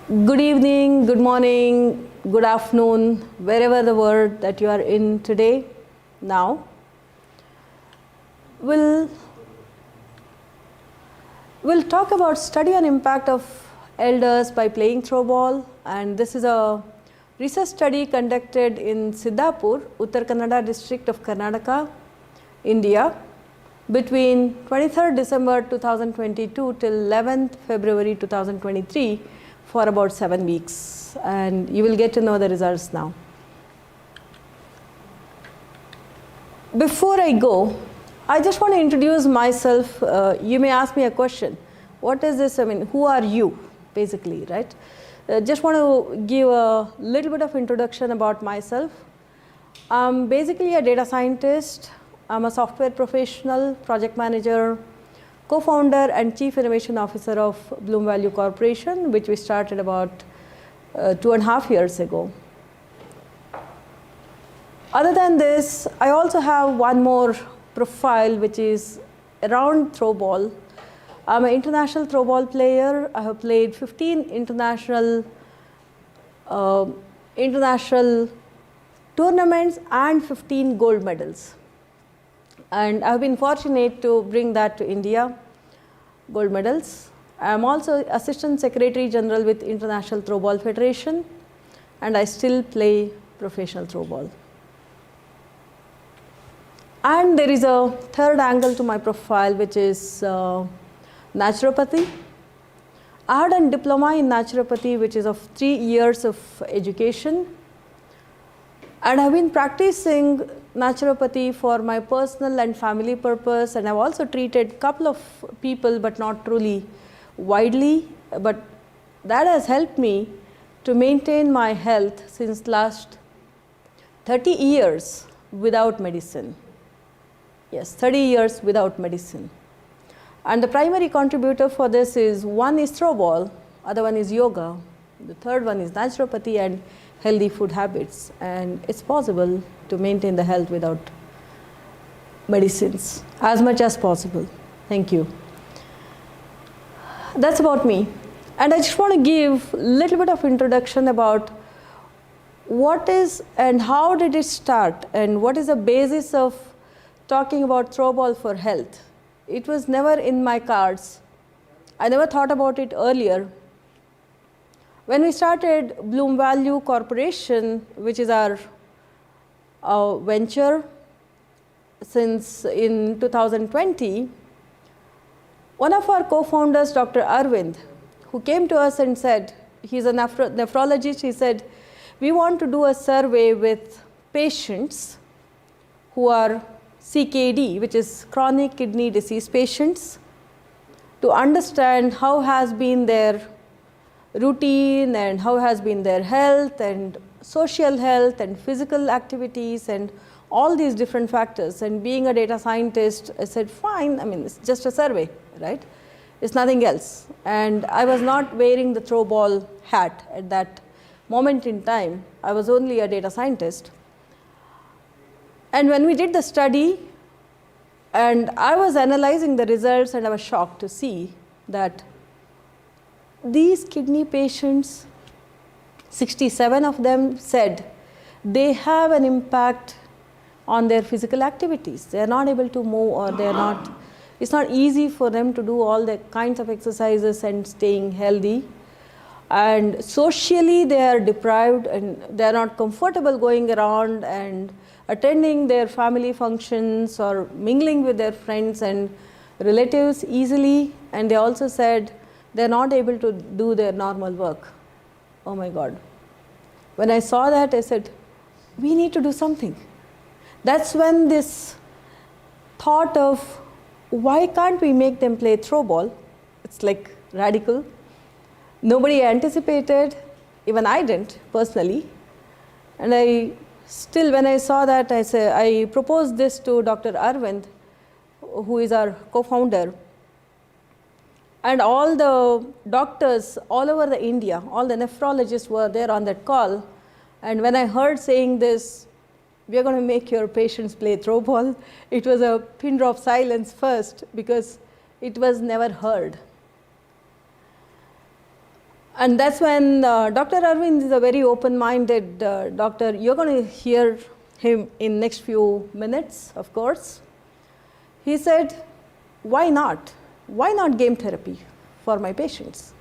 Good evening, good morning, good afternoon, wherever the world that you are in today, now. We'll talk about study on impact of elders by playing throwball, and this is a research study conducted in Siddhapur, Uttar Kannada district of Karnataka, India, between 23rd December 2022 till 11th February 2023 for about 7 weeks, and you will get to know the results now. Before I go, I just want to introduce myself. You may ask me a question. What is this? I mean, who are you, basically, right? Just want to give a little bit of introduction about myself. I'm basically a data scientist. I'm a software professional, project manager, co-founder and chief innovation officer of Bloom Value Corporation, which we started about 2.5 years ago. Other than this, I also have one more profile which is around throwball. I'm an international throwball player. I have played 15 international tournaments and 15 gold medals. And I've been fortunate to bring that to India, gold medals. I'm also Assistant Secretary General with International Throwball Federation, and I still play professional throwball. And there is a third angle to my profile, which is naturopathy. I had a diploma in naturopathy, which is of 3 years of education. And I've been practicing naturopathy for my personal and family purpose, and I've also treated a couple of people, but not truly widely. But that has helped me to maintain my health since last 30 years without medicine. Yes, 30 years without medicine. And the primary contributor for this is, one is throwball, other one is yoga, the third one is naturopathy and healthy food habits, and it's possible to maintain the health without medicines as much as possible. Thank you. That's about me. And I just want to give a little bit of introduction about what is and how did it start and what is the basis of talking about throwball for health. It was never in my cards. I never thought about it earlier. When we started Bloom Value Corporation, which is our venture since in 2020, one of our co-founders, Dr. Arvind, who came to us and said, he's a nephrologist, he said, we want to do a survey with patients who are CKD, which is chronic kidney disease patients, to understand how has been their routine and how has been their health and social health and physical activities and all these different factors. And being a data scientist, I said, fine, I mean, it's just a survey, right? It's nothing else. And I was not wearing the throwball hat at that moment in time. I was only a data scientist. And when we did the study, and I was analyzing the results, and I was shocked to see that these kidney patients, 67 of them said they have an impact on their physical activities. They are not able to move, or they are not, it's not easy for them to do all the kinds of exercises and staying healthy. And socially they are deprived, and they are not comfortable going around and attending their family functions or mingling with their friends and relatives easily. And they also said they're not able to do their normal work. Oh my God. When I saw that, I said, we need to do something. That's when this thought of, why can't we make them play throwball? It's like radical. Nobody anticipated, even I didn't personally. And I still, when I saw that, I proposed this to Dr. Arvind, who is our co-founder. And all the doctors all over the India, all the nephrologists were there on that call. And when I heard saying this, we are going to make your patients play throwball, it was a pin drop silence first, because it was never heard. And that's when Dr. Arvind is a very open-minded doctor. You're going to hear him in next few minutes, of course. He said, why not? Why not game therapy for my patients?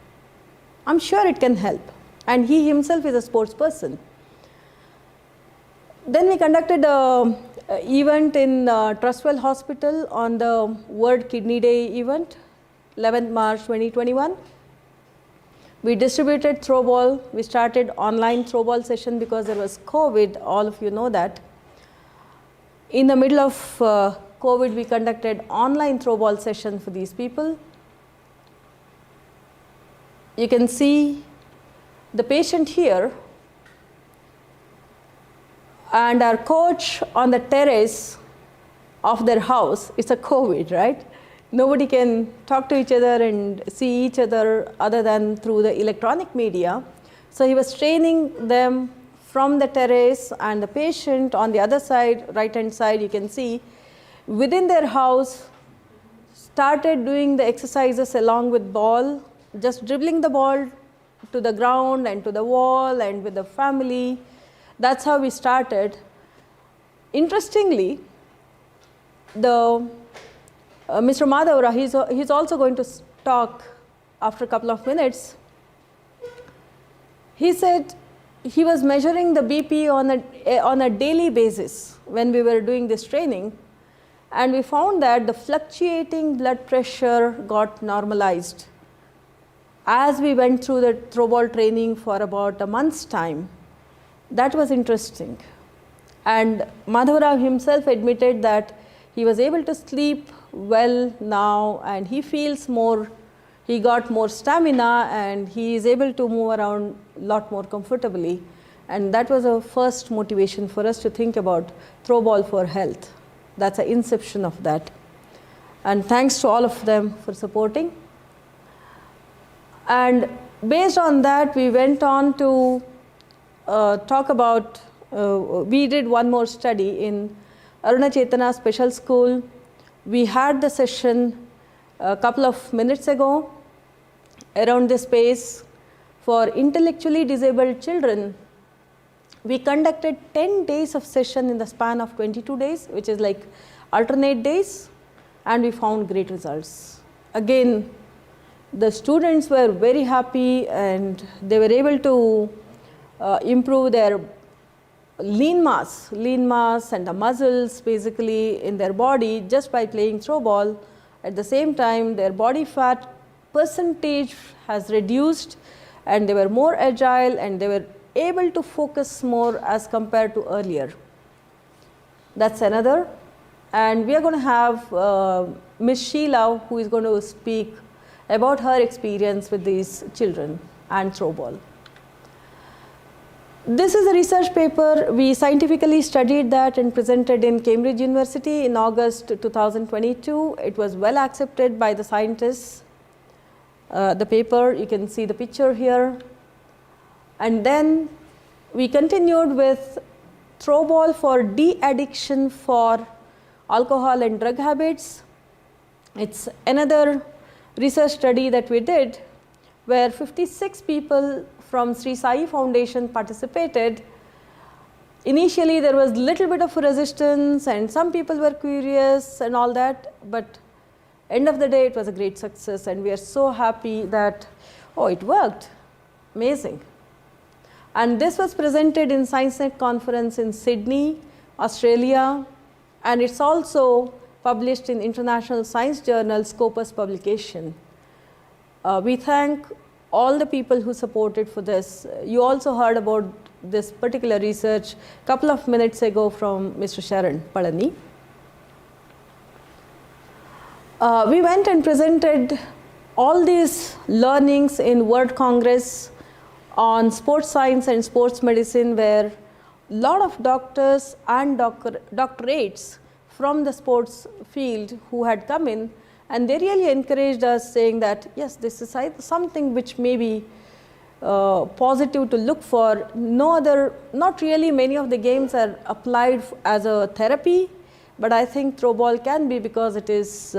I'm sure it can help. And he himself is a sports person. Then we conducted an event in Trustwell Hospital on the World Kidney Day event, 11th March 2021. We distributed throwball. We started online throwball session because there was COVID. All of you know that. In the middle of COVID, we conducted online throwball session for these people. You can see the patient here and our coach on the terrace of their house. It's a COVID, right? Nobody can talk to each other and see each other other than through the electronic media. So he was training them from the terrace, and the patient on the other side, right-hand side, you can see, within their house, started doing the exercises along with ball, just dribbling the ball to the ground and to the wall and with the family. That's how we started. Interestingly, Mr. Madhavra, he's also going to talk after a couple of minutes. He said he was measuring the BP on a daily basis when we were doing this training, and we found that the fluctuating blood pressure got normalized as we went through the throwball training for about a month's time. That was interesting. And Madhavra himself admitted that he was able to sleep well now, and he feels more, he got more stamina, and he is able to move around a lot more comfortably. And that was a first motivation for us to think about throwball for health. That's the inception of that. And thanks to all of them for supporting. And based on that, we went on to talk about, we did one more study in Aruna Chetana Special School. We had the session a couple of minutes ago around this space for intellectually disabled children. We conducted 10 days of session in the span of 22 days, which is like alternate days, and we found great results. Again, the students were very happy, and they were able to improve their lean mass and the muscles basically in their body just by playing throwball. At the same time, their body fat percentage has reduced, and they were more agile, and they were able to focus more as compared to earlier. That's another. And we are going to have Ms. Sheila, who is going to speak about her experience with these children and throwball. This is a research paper. We scientifically studied that and presented in Cambridge University in August 2022. It was well accepted by the scientists. The paper, you can see the picture here. And then we continued with throwball for de-addiction for alcohol and drug habits. It's another research study that we did where 56 people from Sri Sai Foundation participated. Initially, there was little bit of resistance, and some people were curious and all that, but end of the day, it was a great success, and we are so happy that, oh, it worked. Amazing. And this was presented in ScienceNet conference in Sydney, Australia, and it's also published in International Science Journal Scopus publication. We thank all the people who supported for this. You also heard about this particular research a couple of minutes ago from Mr. Sharan Palani. We went and presented all these learnings in World Congress on sports science and sports medicine, where a lot of doctors and doctorates from the sports field who had come in, and they really encouraged us, saying that yes, this is something which may be positive to look for. Not really many of the games are applied as a therapy, but I think throwball can be, because it is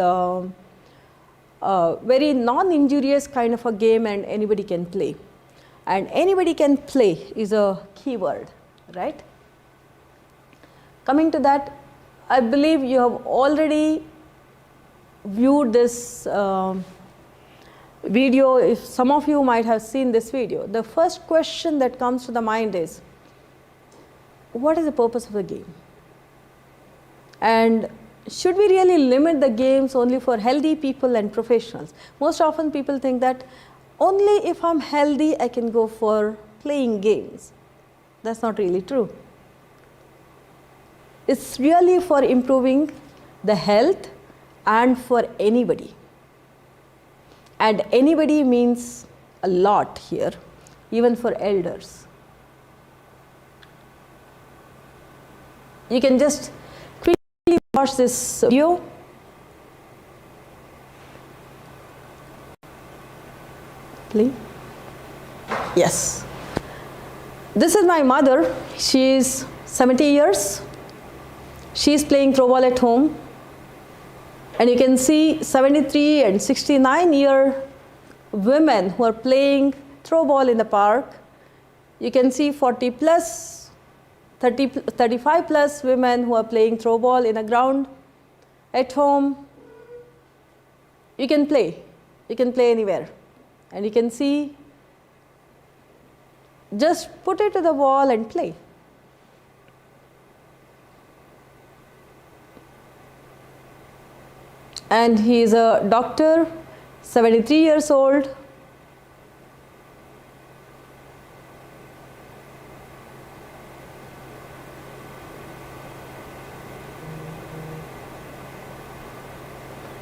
very non-injurious kind of a game and anybody can play. and anybody can play is a key word, right? Coming to that, I believe you have already viewed this video. If some of you might have seen this video, the first question that comes to the mind is, what is the purpose of the game? And should we really limit the games only for healthy people and professionals? Most often people think that only if I'm healthy I can go for playing games. That's not really true. It's really for improving the health and for anybody. And anybody means a lot here, even for elders. You can just quickly watch this video. Please. Yes. This is my mother. She is 70 years. She is playing throwball at home. And you can see 73 and 69-year women who are playing throwball in the park. You can see 40 plus, 35 plus women who are playing throwball in the ground at home. You can play anywhere. And you can see, just put it to the wall and play. And he is a doctor, 73 years old.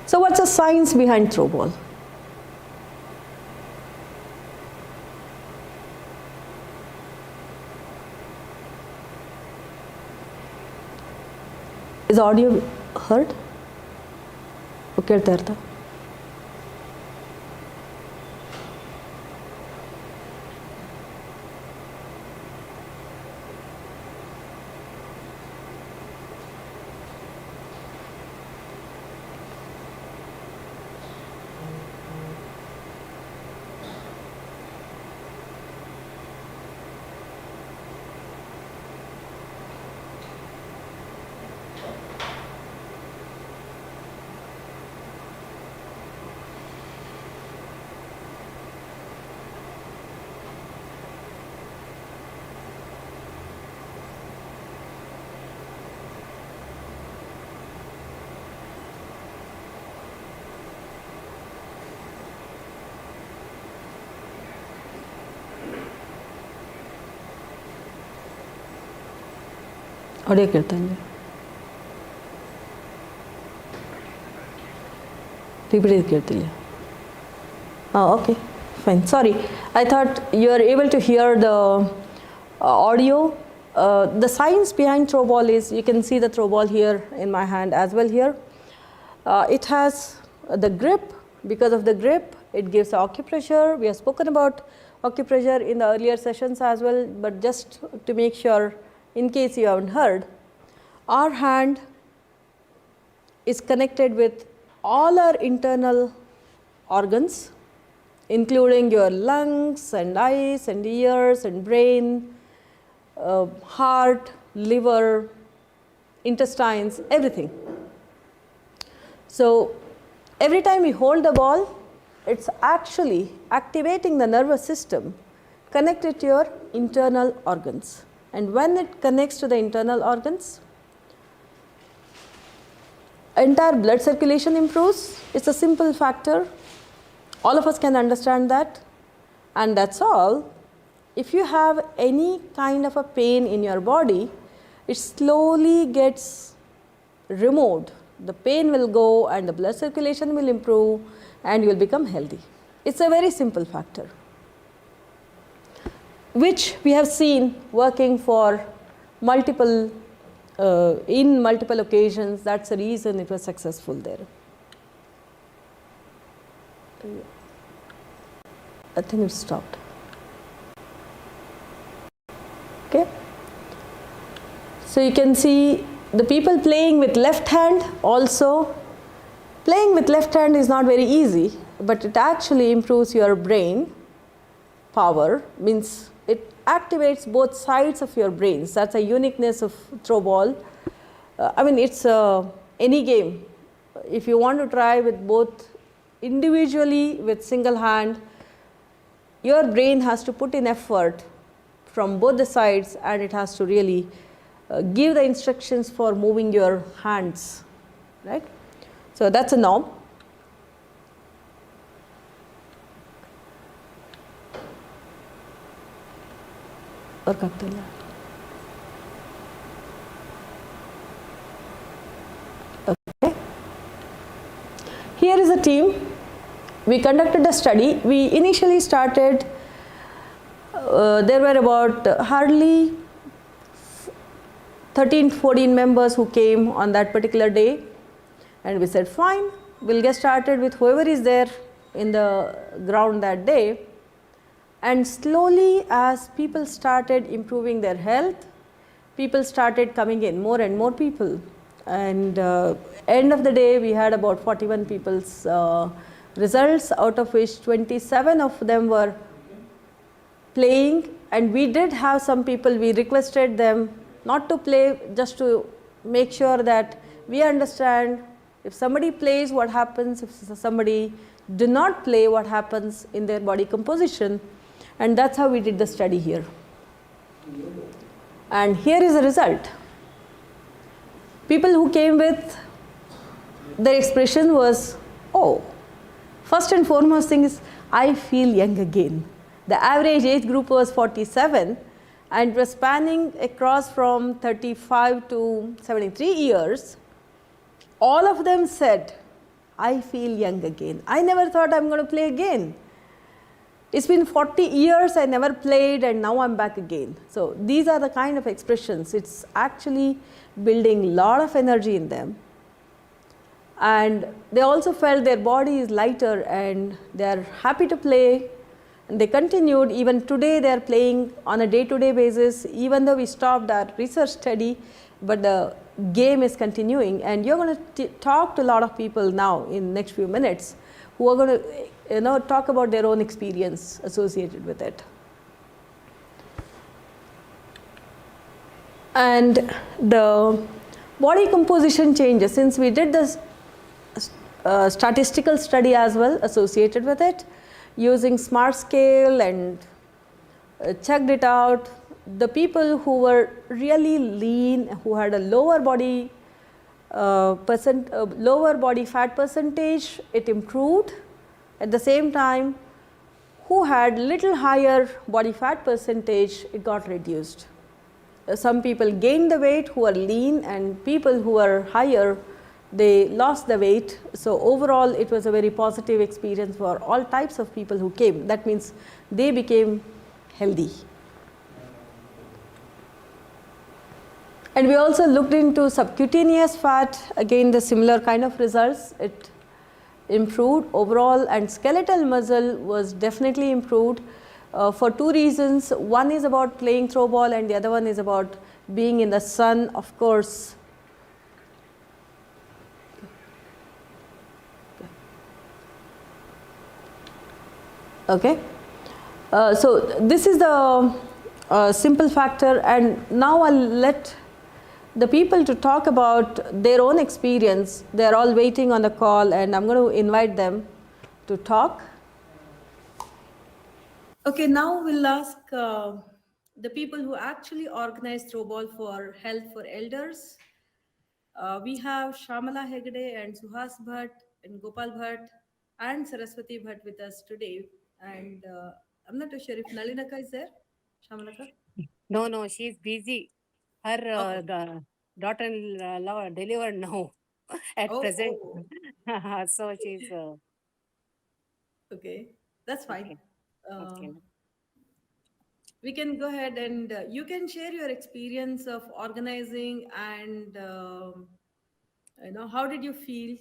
So what's the science behind throwball? Is audio heard? ಕೇಳ್ತಾ ಇರ್ತಾ audio ಕೇಳ್ತಾ ಇಲ್ಲ repeat ಕೇಳ್ತಿಲ್ಲ okay fine, sorry, I thought you are able to hear the audio. The science behind throwball is, you can see the throwball here in my hand as well here. It has the grip. Because of the grip, it gives acupressure. We have spoken about acupressure in the earlier sessions as well, but just to make sure, in case you haven't heard, our hand is connected with all our internal organs, including your lungs and eyes and ears and brain, heart, liver, intestines, everything. So every time we hold the ball, it's actually activating the nervous system connected to your internal organs. And when it connects to the internal organs, entire blood circulation improves. It's a simple factor. All of us can understand that. And that's all. If you have any kind of a pain in your body, it slowly gets removed. The pain will go and the blood circulation will improve and you will become healthy. It's a very simple factor, which we have seen working for multiple, in multiple occasions. That's the reason it was successful there. I think it stopped. Okay. So you can see the people playing with left hand also. Playing with left hand is not very easy, but it actually improves your brain. power, means it activates both sides of your brains. That's a uniqueness of throwball. I mean, it's any game. If you want to try with both individually with single hand, your brain has to put in effort from both the sides, and it has to really give the instructions for moving your hands, right? So that's a norm. Okay. Here is a team. We conducted a study. We initially started, there were about hardly 13-14 members who came on that particular day, and we said fine, we'll get started with whoever is there in the ground that day. And slowly, as people started improving their health, people started coming in, more and more people. And end of the day, we had about 41 people's results, out of which 27 of them were playing. And we did have some people, we requested them not to play, just to make sure that we understand if somebody plays, what happens, if somebody do not play, what happens in their body composition. And that's how we did the study here. And here is the result. People who came with, their expression was, oh, first and foremost thing is, I feel young again. The average age group was 47, and it was spanning across from 35 to 73 years. All of them said, I feel young again. I never thought I'm going to play again. It's been 40 years I never played, and now I'm back again. So these are the kind of expressions. It's actually building a lot of energy in them. And they also felt their body is lighter and they are happy to play. And they continued. Even today they are playing on a day-to-day basis, even though we stopped our research study, but the game is continuing. And you're going to talk to a lot of people now in next few minutes who are going to talk about their own experience associated with it. And the body composition changes, since we did this statistical study as well associated with it, using smart scale, and checked it out. The people who were really lean, who had a lower body lower body fat percentage, it improved. At the same time, who had little higher body fat percentage, it got reduced. Some people gained the weight who are lean, and people who are higher, they lost the weight. So overall, it was a very positive experience for all types of people who came. That means they became healthy. And we also looked into subcutaneous fat, again the similar kind of results. It improved overall, and skeletal muscle was definitely improved for two reasons. One is about playing throw ball, and the other one is about being in the sun, of course. Okay. So this is the simple factor, and now I'll let the people to talk about their own experience. They're all waiting on the call, and I'm going to invite them to talk. Okay, now we'll ask the people who actually organize Throwball for Health for Elders. We have Shyamala Hegde and Suhas Bhat and Gopal Bhat and Saraswathi Bhat with us today. And I'm not too sure if Nalinaka is there. Shyamalaka? No, she's busy. Her daughter-in-law delivered now at present. So she's okay, that's fine. okay. We can go ahead, and you can share your experience of organizing, and how did you feel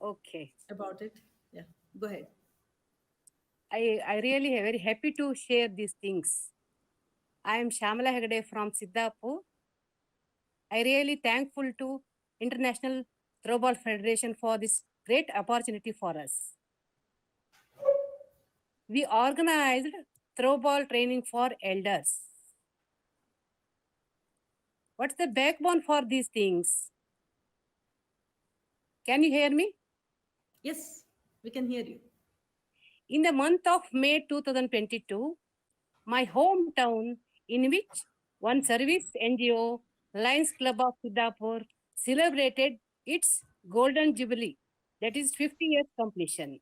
Okay. about it? Yeah, go ahead. I really am very happy to share these things. I am Shyamala Hegde from Siddhapur. I really thankful to International Throwball Federation for this great opportunity for us. we organized throwball training for elders. What's the backbone for these things? Can you hear me? Yes, we can hear you. In the month of May 2022, my hometown, in which one service NGO, Lions Club of Siddhapur, celebrated its Golden Jubilee, that is 50 years completion.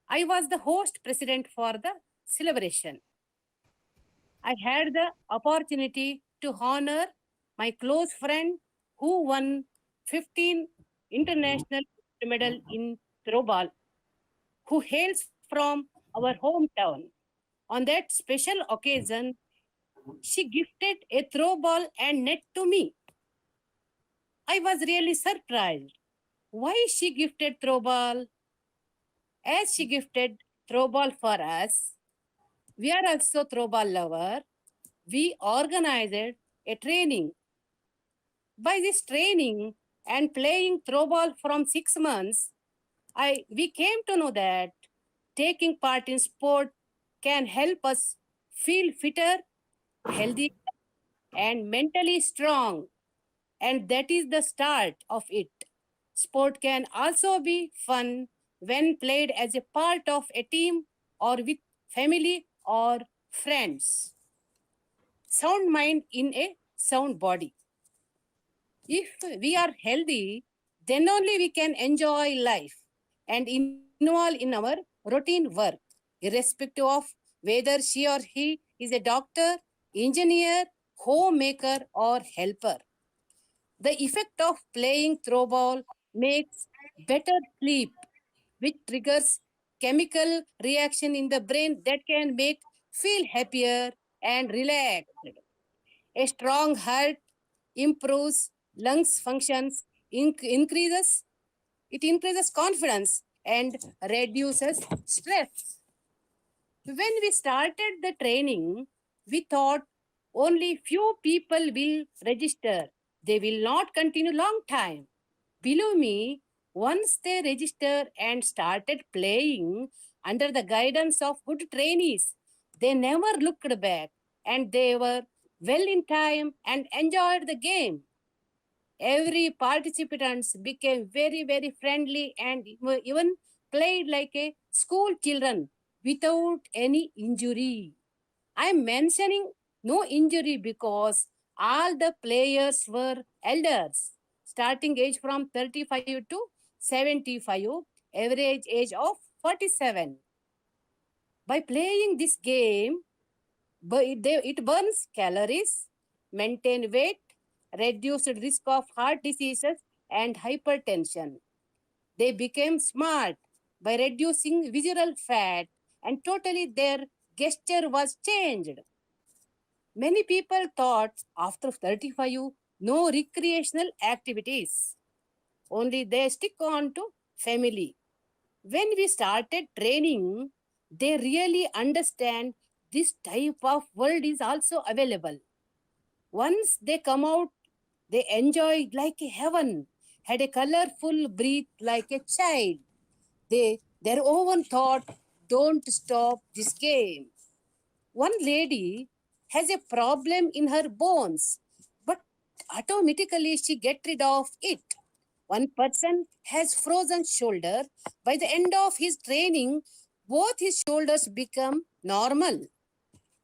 I was the host president for the celebration. I had the opportunity to honor my close friend who won 15 international medal in throwball, who hails from our hometown. On that special occasion, she gifted a throwball and net to me. I was really surprised. Why she gifted throwball? As she gifted throwball for us, we are also throwball lover. We organized a training. By this training and playing throwball from 6 months, we came to know that taking part in sport can help us feel fitter, healthy, and mentally strong. And that is the start of it. Sport can also be fun when played as a part of a team or with family or friends. Sound mind in a sound body. If we are healthy, then only we can enjoy life and involve in our routine work, irrespective of whether she or he is a doctor, engineer, homemaker, or helper. The effect of playing throwball makes better sleep, which triggers chemical reaction in the brain that can make feel happier and relaxed. A strong heart improves lungs functions, increases it increases confidence and reduces stress. When we started the training, we thought only few people will register. They will not continue long time. Believe me, once they register and started playing under the guidance of good trainees, they never looked back and they were well in time and enjoyed the game. Every participants became very, very friendly and even played like a school children without any injury. I'm mentioning no injury because all the players were elders, starting age from 35 to 75, average age of 47. By playing this game, it burns calories, maintain weight, reduced risk of heart diseases and hypertension. They became smart by reducing visceral fat and totally their gesture was changed. Many people thought after 35, no recreational activities. Only they stick on to family. When we started training, they really understand this type of world is also available. Once they come out, they enjoy like a heaven, had a colorful breath like a child. Their own thought, don't stop this game. One lady has a problem in her bones, but automatically she get rid of it. One person has frozen shoulder. By the end of his training, both his shoulders become normal.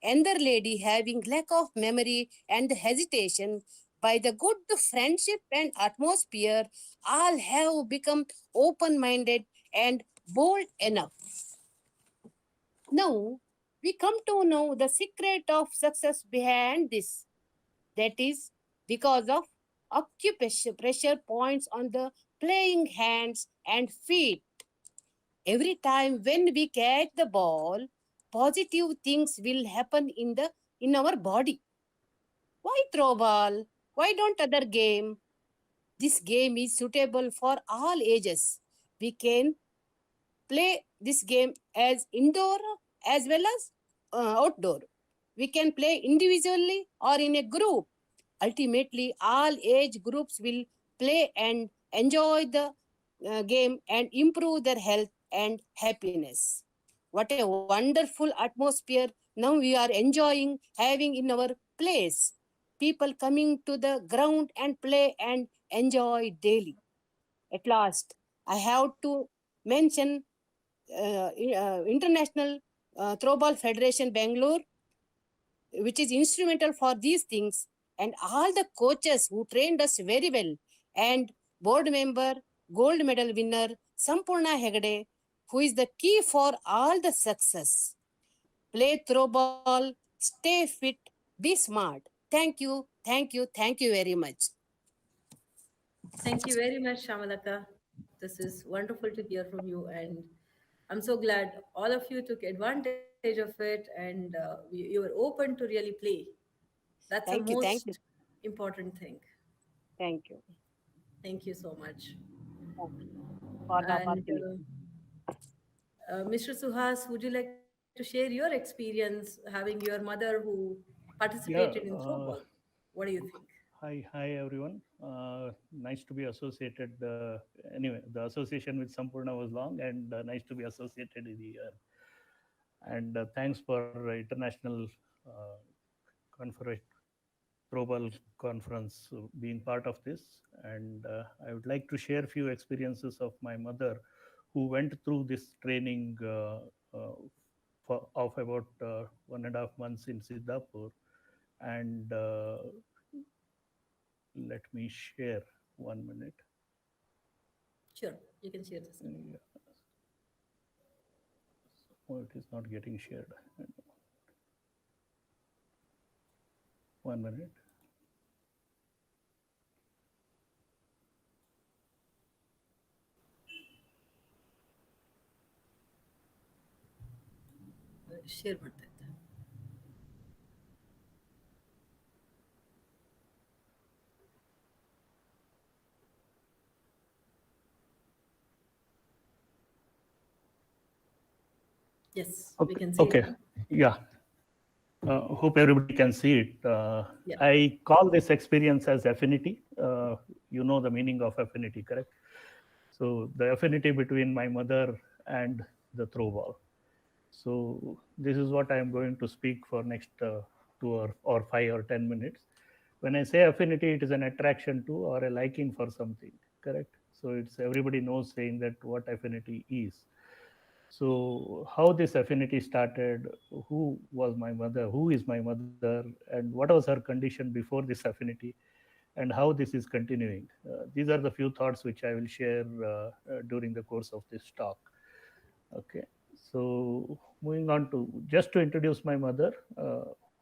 Another lady having lack of memory and hesitation, by the good friendship and atmosphere, all have become open-minded and bold enough. Now, we come to know the secret of success behind this. That is because of occupation pressure points on the playing hands and feet. Every time when we catch the ball, positive things will happen in our body. Why throw ball? Why don't other game? This game is suitable for all ages. We can play this game as indoor as well as outdoor. We can play individually or in a group. Ultimately, all age groups will play and enjoy the game and improve their health and happiness. What a wonderful atmosphere now we are enjoying having in our place. People coming to the ground and play and enjoy daily. At last, I have to mention International Throwball Federation Bangalore, which is instrumental for these things, and all the coaches who trained us very well, and board member, gold medal winner Sampoorna Hegde, who is the key for all the success. Play throwball, stay fit, be smart. Thank you very much. Thank you very much, Shamalaka. This is wonderful to hear from you, and I'm so glad all of you took advantage of it and you were open to really play. That's the Thank most you, important thing. thank you. Thank you so much. For the And opportunity. Mr. Suhas, would you like to share your experience having your mother who participated Yeah. in throwball? What do you think? Hi, everyone. Nice to be associated. Anyway, the association with Sampoorna was long, and nice to be associated with here. And thanks for international uh, conference, Throwball Conference, being part of this. And I would like to share a few experiences of my mother, who went through this training of about 1.5 months in Siddhapur. And let me share 1 minute. Sure, you can share this. Yeah. Oh, it is not getting shared. 1 minute. Share ಮಾಡ್ತಾ ಇದ್ದೆ. Yes, we Okay. can see it Okay. now. Yeah. Hope everybody can see it. Yeah. I call this experience as affinity. You know the meaning of affinity, correct? So the affinity between my mother and the throw ball. So this is what I am going to speak for next 2 or 5 or 10 minutes. When I say affinity, it is an attraction to or a liking for something, correct? So it's everybody knows saying that what affinity is. So how this affinity started, who was my mother, who is my mother, and what was her condition before this affinity, and how this is continuing. These are the few thoughts which I will share during the course of this talk. Okay. So moving on to just to introduce my mother,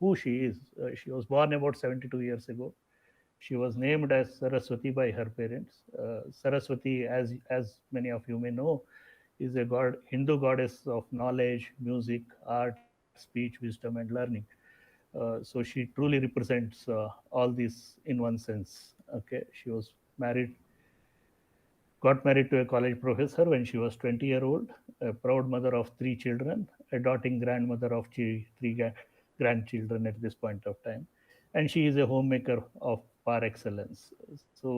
who she is. She was born about 72 years ago. She was named as Saraswati by her parents. Saraswati, as many of you may know, is a god, Hindu goddess of knowledge, music, art, speech, wisdom, and learning. So she truly represents all these in one sense. Okay, she was married, got married to a college professor when she was 20-year-old, a proud mother of 3 children, a doting grandmother of three grandchildren at this point of time, and she is a homemaker of par excellence. So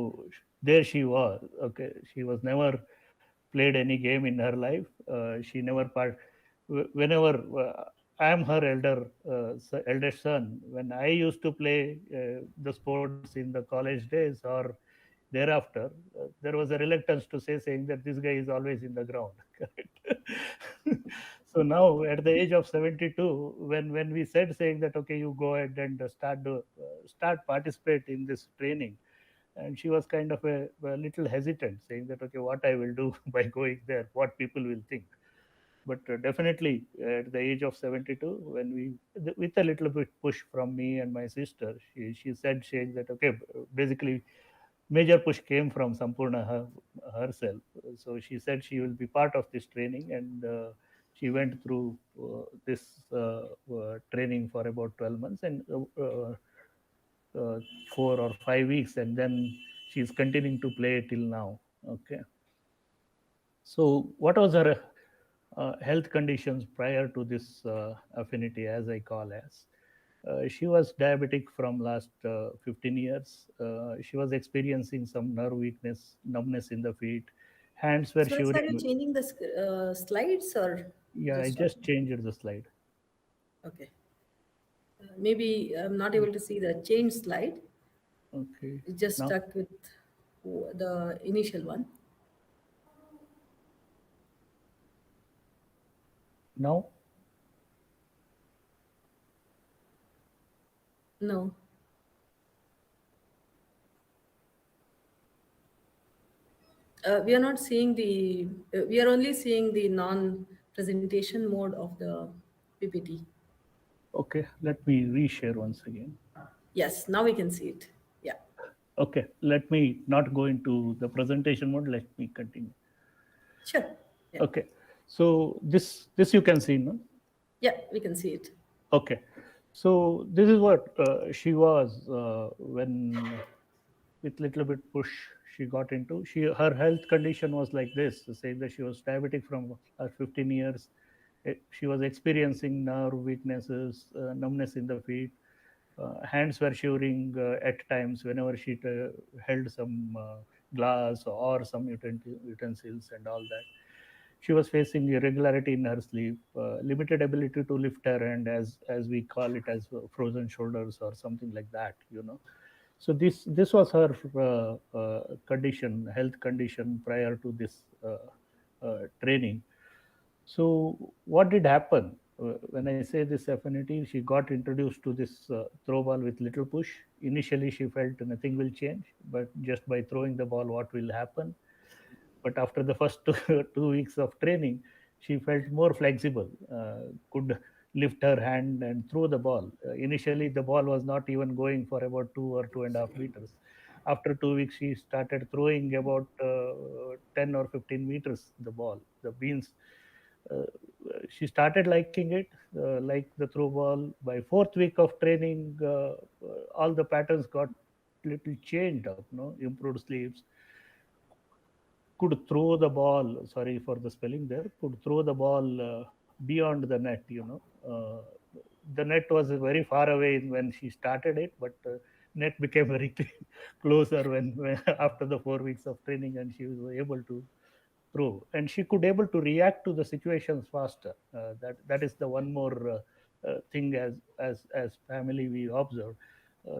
there she was. Okay, she was never played any game in her life. She never whenever I am her eldest son. When I used to play the sports in the college days or thereafter, there was a reluctance to saying that this guy is always in the ground. Correct. So now, at the age of 72, when we said saying that okay, you go ahead and start participate in this training, and she was kind of a little hesitant, saying that okay, what I will do by going there, what people will think. But definitely at the age of 72, when with a little bit push from me and my sister, she said saying that okay, basically major push came from Sampoorna herself. So she said she will be part of this training, and she went through this training for about 12 months and 4 or 5 weeks, and then she's continuing to play till now. Okay. So what was her health conditions prior to this affinity, as I call as? She was diabetic from last 15 years. She was experiencing some nerve weakness, numbness in the feet. Hands were So, are you shivering. changing the slides or? Yeah, I just changed the slide. Okay. Maybe I'm not able to see the change slide. Okay. It's just Now, stuck with the initial one. now, No. We are not seeing the, we are only seeing the non-presentation mode of the PPT. okay. Let me reshare once again. Yes, now we can see it. Yeah, Okay, let me not go into the presentation mode. Let me continue. sure. Yeah, Okay, so this you can see, no? yeah, we can see it. Okay, so this is what she was when with little bit push she got into. Her health condition was like this, saying that she was diabetic from her 15 years. She was experiencing nerve weaknesses, numbness in the feet. Hands were shivering at times whenever she held some glass or some utensils and all that. She was facing irregularity in her sleep, limited ability to lift her hand, as we call it, as frozen shoulders or something like that. So this was her condition, health condition prior to this training. So what did happen? When I say this affinity, she got introduced to this throw ball with little push. Initially, she felt nothing will change, but just by throwing the ball, what will happen? But after the first 2 weeks of training, she felt more flexible, could lift her hand and throw the ball. Initially, the ball was not even going for about 2 or 2.5 meters. After 2 weeks, she started throwing about 10 or 15 meters the ball, the beans. Uh, she started liking it, like the throw ball. By fourth week of training, all the patterns got little changed up, no, improved sleeps, could throw the ball, sorry for the spelling there, could throw the ball beyond the net. The net was very far away when she started it, but net became very closer when after the 4 weeks of training, and she was able to throw, and she could able to react to the situations faster. That is the one more thing, as family we observed.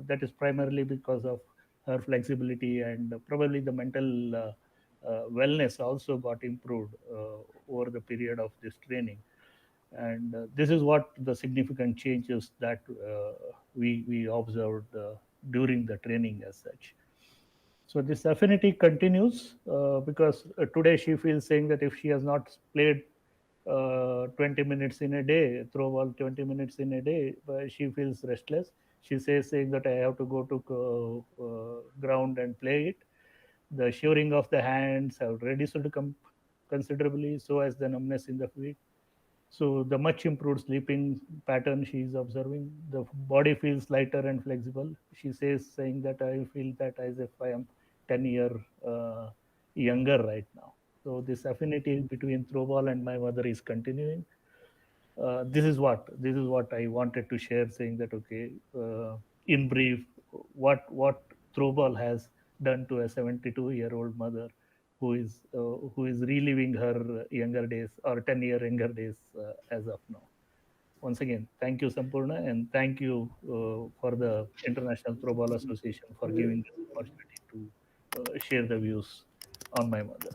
That is primarily because of her flexibility, and probably the mental wellness also got improved over the period of this training. And this is what the significant changes that we observed during the training as such. So this affinity continues because today she feels saying that if she has not played 20 minutes in a day, throw ball 20 minutes in a day, she feels restless. She says saying that I have to go to ground and play it. The shivering of the hands have reduced considerably, so as the numbness in the feet. So the much improved sleeping pattern she is observing. The body feels lighter and flexible. She says, saying that I feel that as if I am 10 year younger right now. So this affinity between throwball and my mother is continuing. This is what I wanted to share, saying that okay, in brief, what throwball has done to a 72-year-old mother who is reliving her younger days, or 10-year younger days, as of now. Once again, thank you, Sampoorna, and thank you for the International Throwball Association for giving this opportunity to share the views on my mother.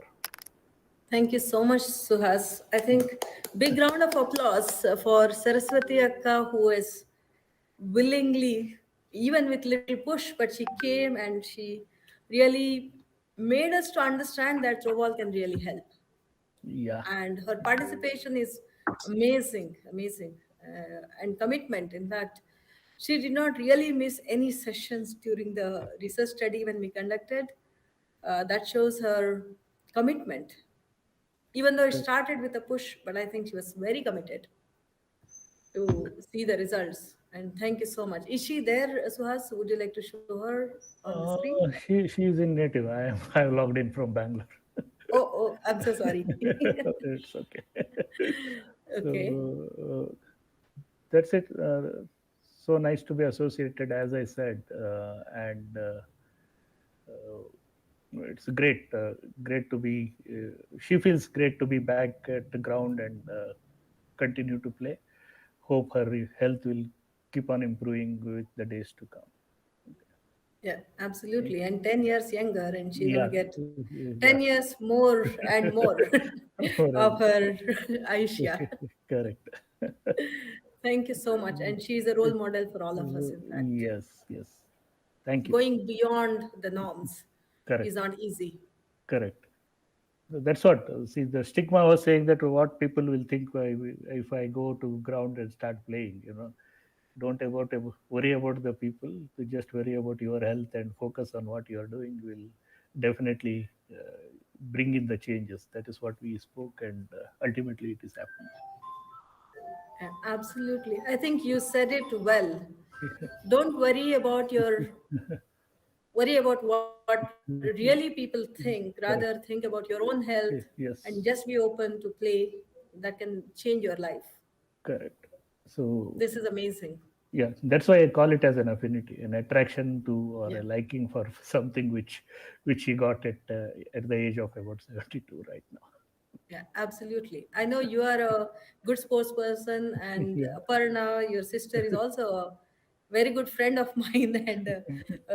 Thank you so much, Suhas. I think big round of applause for Saraswathi Akka, who is willingly, even with little push, but she came and she really made us to understand that throwball can really help. Yeah. And her participation is amazing, amazing, and commitment. In fact, she did not really miss any sessions during the research study when we conducted. That shows her commitment, even though it started with a push, but I think she was very committed to see the results. And thank you so much. Is she there, Suhas? Would you like to show her on the screen? She is in native. I am logged in from Bangalore. Oh, I'm so sorry. It's okay. Okay. So that's it. So nice to be associated, as I said, and it's great to be. She feels great to be back at the ground, and continue to play. Hope her health will keep on improving with the days to come. Yeah, absolutely. And 10 years younger, and she's going to get 10 yeah. years more and more of her Aisha. Correct. Thank you so much. And she's a role model for all of us, in fact. Yes, yes. Thank you. Going beyond the norms Correct. is not easy. Correct. That's what, see, the stigma was saying that what people will think if I go to ground and start playing, don't worry about the people, to just worry about your health and focus on what you are doing will definitely bring in the changes. That is what we spoke, and ultimately it is happening. Yeah, absolutely. I think you said it well. Don't worry about what really people think. Rather, think about your own health Yes. and just be open to play that can change your life. Correct. So This is amazing. yeah, that's why I call it as an affinity, an attraction to, or Yeah. a liking for something which he got at the age of about 72 right now. Yeah, absolutely. I know you are a good sports person, and Yeah. Aparna, your sister, is also a very good friend of mine and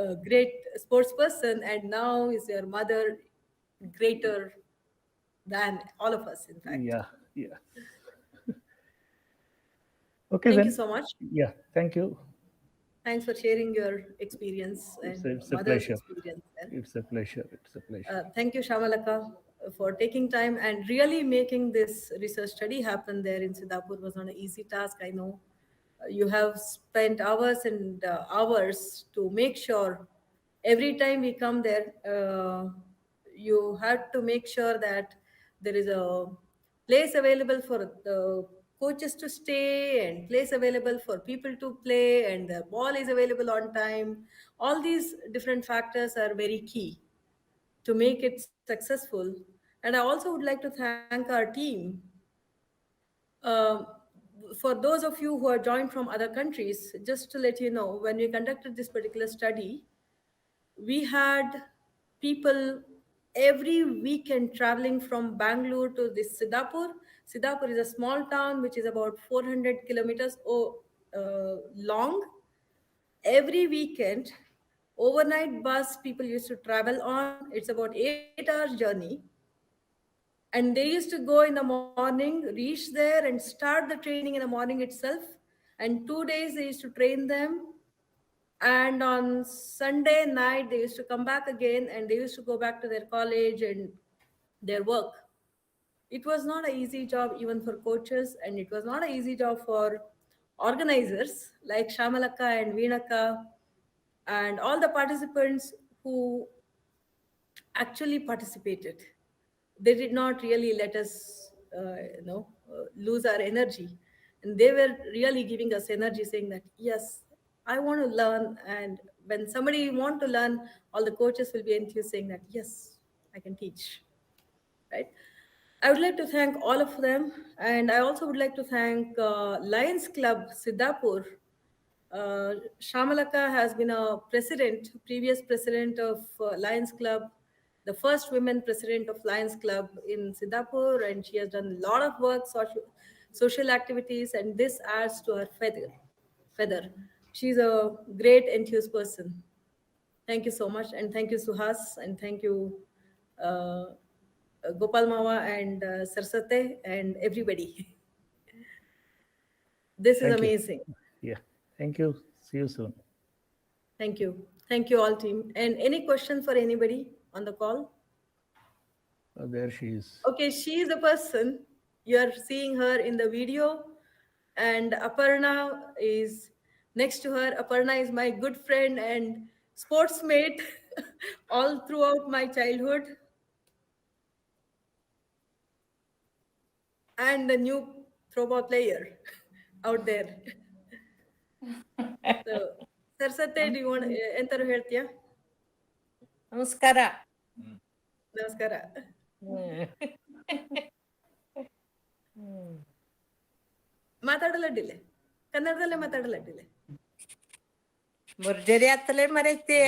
a great sports person. And now is your mother greater than all of us, in fact. Yeah, yeah. Okay, Thank then. you so much. Yeah, thank you. Thanks for sharing your experience and It's a mother's pleasure. experience. It's a pleasure. It's a pleasure. Thank you, Shamalaka, for taking time and really making this research study happen there in Siddhapur. Was not an easy task, I know. You have spent hours and hours to make sure every time we come there, you have to make sure that there is a place available for the coaches to stay and place available for people to play and the ball is available on time. All these different factors are very key to make it successful. And I also would like to thank our team. Um, for those of you who are joined from other countries, just to let you know, when we conducted this particular study, we had people every weekend traveling from Bangalore to this Siddhapur. Siddhapur is a small town which is about 400 kilometers long. Every weekend, overnight bus people used to travel on. It's about 8 hours journey, and they used to go in the morning, reach there and start the training in the morning itself, and 2 days they used to train them, and on Sunday night they used to come back again and they used to go back to their college and their work. It was not an easy job even for coaches, and it was not an easy job for organizers like Shamalaka and Veenaka and all the participants who actually participated. They did not really let us lose our energy, and they were really giving us energy, saying that yes, I want to learn. And when somebody want to learn, all the coaches will be enthused, saying that yes, I can teach, right? I would like to thank all of them, and I also would like to thank Lions Club Siddhapur. Shamalaka has been a previous president of Lions Club, the first women president of Lions Club in Siddhapur, and she has done a lot of work, social activities, and this adds to her feather. She's a great enthused person. Thank you so much, and thank you, Suhas, and thank you, uh, Gopal Mawa and Saraswati and everybody. This is Thank you. amazing. Yeah. Thank you. See you soon. Thank you. Thank you all, team. And any questions for anybody on the call? There she is. Okay, she is the person. You're seeing her in the video. And Aparna is next to her. Aparna is my good friend and sports mate all throughout my childhood. And the new throwball player out there. So, Saraswati, do you want enter ಹೇಳ್ತೀಯಾ? ನಮಸ್ಕಾರ. ನಮಸ್ಕಾರ. ಮಾತಾಡಲಡ್ಡಿಲೆ ಕನ್ನಡದಲ್ಲೇ ಮಾತಾಡಲಡ್ಡಿಲೆ. ಮುರ್ಜರಿ ಹತ್ತಲೇ ಮರೈತಿ.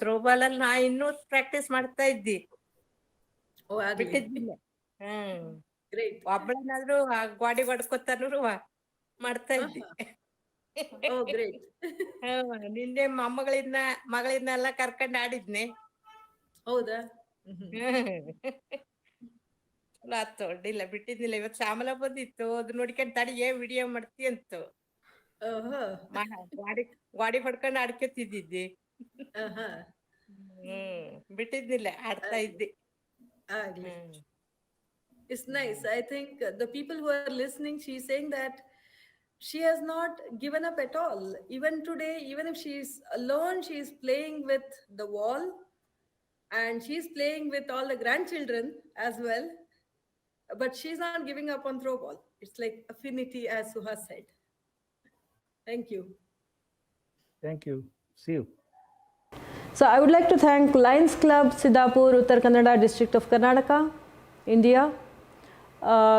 Throwball ಅಲ್ಲಿ ನಾ ಇನ್ನೂ practice ಮಾಡ್ತಾ ಇದ್ದಿ. ಓ, ಆಗ್ಲಿ. ಬಿಟ್ಟಿದ್ದಿಲ್ಲ. Great. ಒಬ್ಬಳೇನಾದ್ರೂ ಗೋಡಿ ಹೊಡ್ಕೊತಾರು ಮಾಡ್ತಾ ಇದ್ದೆ. Oh, great. ನಿನ್ನೆ ಮಗಳಿಂದ ಕರ್ಕೊಂಡು ಆಡಿದ್ನೆ. ಹೌದಾ? ಚಲೋ ಆತು, ಅಡ್ಡಿಲ್ಲ, ಬಿಟ್ಟಿದ್ನಿಲ್ಲ. ಇವತ್ತು ಶ್ಯಾಮಲ ಬಂದಿತ್ತು, ಅದು ನೋಡ್ಕೊಂಡು ತಡಿ ವಿಡಿಯೋ ಮಾಡ್ತಿ ಅಂತು. ಗಾಡಿ ಹೊಡ್ಕೊಂಡು ಆಡ್ಕೊತಿದ್ದಿ. ಬಿಟ್ಟಿದ್ನಿಲ್ಲ, ಆಡ್ತಾ ಇದ್ದೆ. It's nice. I think the people who are listening, she's saying that she has not given up at all. Even today, even if she's alone, she's playing with the wall and she's playing with all the grandchildren as well. But she's not giving up on throwball. It's like affinity, as Suhas said. Thank you. Thank you. See you. So I would like to thank Lions Club, Siddhapur, Uttar Kannada district of Karnataka, India,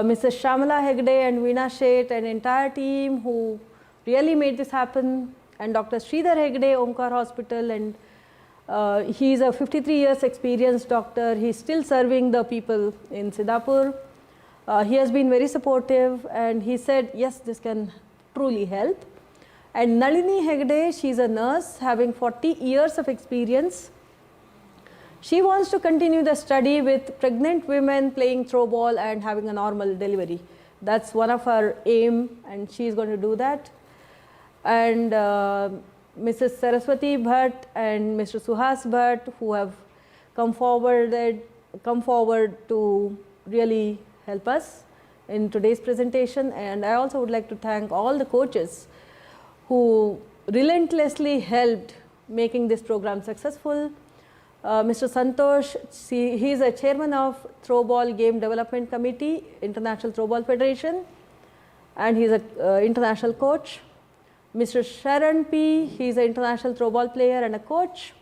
Mrs. Shyamala Hegde and Veena Sheth and entire team who really made this happen, and Dr. Sridhar Hegde, Omkar Hospital, and he is a 53 years experienced doctor. He is still serving the people in Siddhapur. He has been very supportive and he said, yes, this can truly help. And Nalini Hegde, she is a nurse having 40 years of experience. She wants to continue the study with pregnant women playing throwball and having a normal delivery. That's one of her aim and she is going to do that. And Mrs. Saraswathi Bhat and Mr. Suhas Bhat, who have come forward to really help us in today's presentation. And I also would like to thank all the coaches who relentlessly helped making this program successful. Mr. Santosh, he is a chairman of Throwball Game Development Committee, International Throwball Federation, and he is an international coach. Mr. Sharan P, he is an international throwball player and a coach.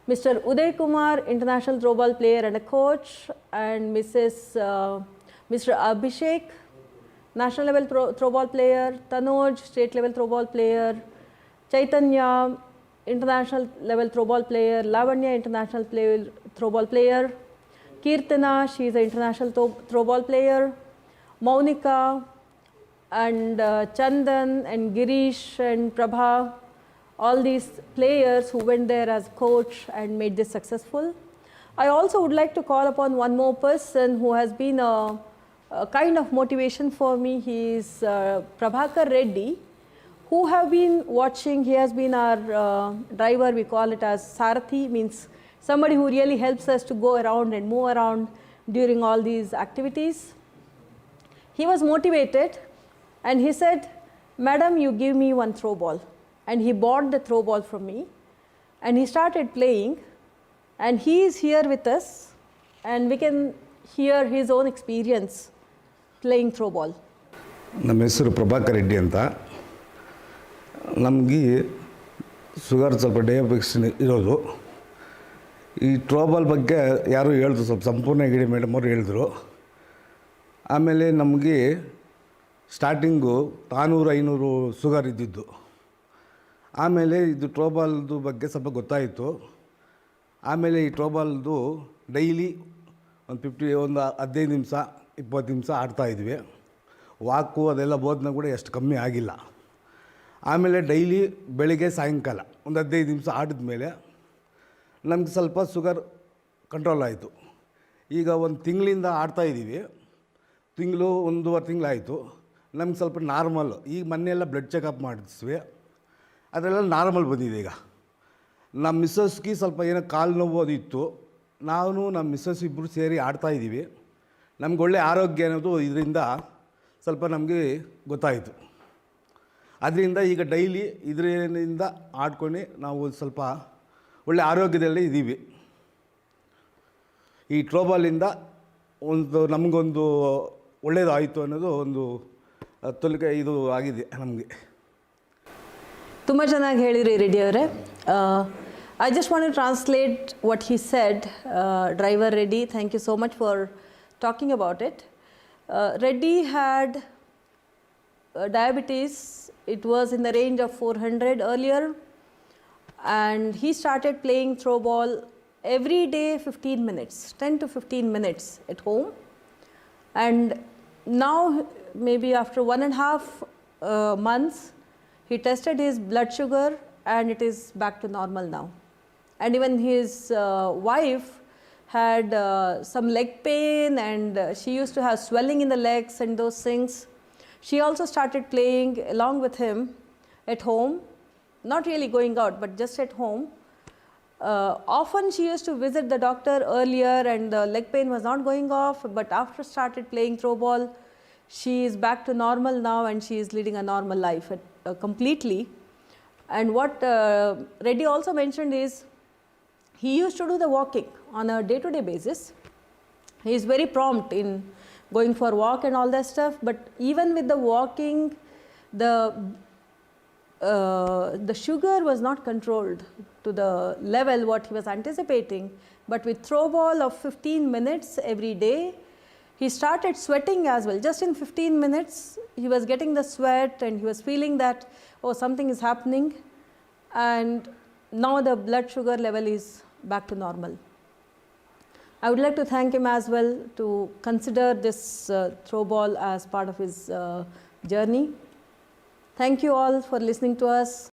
Mr. Uday Kumar, international throwball player and a coach, and Mr. Abhishek, national level throwball player, Tanoj, state level throwball player, Chaitanya, international level throwball player, Lavanya, international throwball player, Kirtana, she is an international throwball player, Maunika, and Chandan and Girish and Prabha, all these players who went there as coach and made this successful. I also would like to call upon one more person who has been a kind of motivation for me. He is Prabhakar Reddy, who have been watching. He has been our driver, we call it as Sarathi, means somebody who really helps us to go around and move around during all these activities. He was motivated and he said, "Madam, you give me one throw ball." And he bought the throw ball from me and he started playing, and he is here with us and we can hear his own experience playing throw ball. ನಮ್ಮ ಹೆಸರು ಪ್ರಭಾಕರ್ ರೆಡ್ಡಿ ಅಂತ. ನಮಗೆ sugar ಸ್ವಲ್ಪ diabetes ಇರೋದು. ಈ throwball ಬಗ್ಗೆ ಯಾರು ಹೇಳಿದ್ರು, ಸ್ವಲ್ಪ ಸಂಪೂರ್ಣ ಹೆಗ್ಡೆ ಮೇಡಮ್ ಅವರು ಹೇಳಿದ್ರು. ಆಮೇಲೆ ನಮಗೆ ಸ್ಟಾರ್ಟಿಂಗು 400-500 ಶುಗರ್ ಇದ್ದಿದ್ದು. ಆಮೇಲೆ ಇದು ಥ್ರೋಬಾಲ್ದು ಬಗ್ಗೆ ಸ್ವಲ್ಪ ಗೊತ್ತಾಯಿತು. ಆಮೇಲೆ ಈ ಥ್ರೋಬಾಲ್ದು ಡೈಲಿ ಒಂದು 15 ನಿಮಿಷ 20 ನಿಮಿಷ ಆಡ್ತಾಯಿದ್ವಿ. ವಾಕು ಅದೆಲ್ಲ ಬೋಧನೆ ಕೂಡ ಎಷ್ಟು ಕಮ್ಮಿ ಆಗಿಲ್ಲ. ಆಮೇಲೆ ಡೈಲಿ ಬೆಳಿಗ್ಗೆ ಸಾಯಂಕಾಲ ಒಂದು 15 ನಿಮಿಷ ಆಡಿದ್ಮೇಲೆ ನಮ್ಗೆ ಸ್ವಲ್ಪ ಶುಗರ್ ಕಂಟ್ರೋಲ್ ಆಯಿತು. ಈಗ ಒಂದು ತಿಂಗಳಿಂದ ಆಡ್ತಾಯಿದ್ದೀವಿ. ತಿಂಗಳು 1.5 ತಿಂಗಳಾಯಿತು. ನಮ್ಗೆ ಸ್ವಲ್ಪ ನಾರ್ಮಲ್. ಈಗ ಮೊನ್ನೆಲ್ಲ ಬ್ಲಡ್ ಚೆಕಪ್ ಮಾಡಿದ್ವಿ, ಅದೆಲ್ಲ ನಾರ್ಮಲ್ ಬಂದಿದೆ. ಈಗ ನಮ್ಮ ಮಿಸ್ಸಸ್ಗೆ ಸ್ವಲ್ಪ ಏನೋ ಕಾಲು ನೋವು ಅದಿತ್ತು. ನಾನು ನಮ್ಮ ಮಿಸ್ಸಸ್ ಇಬ್ಬರು ಸೇರಿ ಆಡ್ತಾಯಿದ್ದೀವಿ. ನಮ್ಗೆ ಒಳ್ಳೆ ಆರೋಗ್ಯ ಅನ್ನೋದು ಇದರಿಂದ ಸ್ವಲ್ಪ ನಮಗೆ ಗೊತ್ತಾಯಿತು. ಅದರಿಂದ ಈಗ ಡೈಲಿ ಇದರಿಂದ ಆಡ್ಕೊಂಡು ನಾವು ಸ್ವಲ್ಪ ಒಳ್ಳೆ ಆರೋಗ್ಯದಲ್ಲಿ ಇದ್ದೀವಿ. ಈ ಥ್ರೋಬಾಲಿಂದ ನಮಗೊಂದು ಒಳ್ಳೆಯದಾಯಿತು ಅನ್ನೋದು ಒಂದು ತೊಲಕೆ ಇದು ಆಗಿದೆ ನಮಗೆ. ತುಂಬ ಚೆನ್ನಾಗಿ ಹೇಳಿರಿ ರೆಡ್ಡಿ ಅವರೇ. I just want to translate what he said. Driver Reddy, thank you so much for talking about it. Reddy had diabetes. It was in the range of 400 earlier, and he started playing throw ball every day 15 minutes, 10 to 15 minutes at home. And now, maybe after 1.5 months, he tested his blood sugar and it is back to normal now. And even his wife had some leg pain, and she used to have swelling in the legs and those things. She also started playing along with him at home, not really going out, but just at home. Often she used to visit the doctor earlier and the leg pain was not going off, but after started playing throw ball, she is back to normal now and she is leading a normal life completely. And what Reddy also mentioned is, he used to do the walking on a day-to-day basis. He is very prompt in going for walk and all that stuff, but even with the walking, the sugar was not controlled to the level what he was anticipating. But with throw ball of 15 minutes every day, he started sweating as well. Just in 15 minutes, he was getting the sweat and he was feeling that, oh, something is happening. And now the blood sugar level is back to normal. I would like to thank him as well to consider this throw ball as part of his journey. Thank you all for listening to us.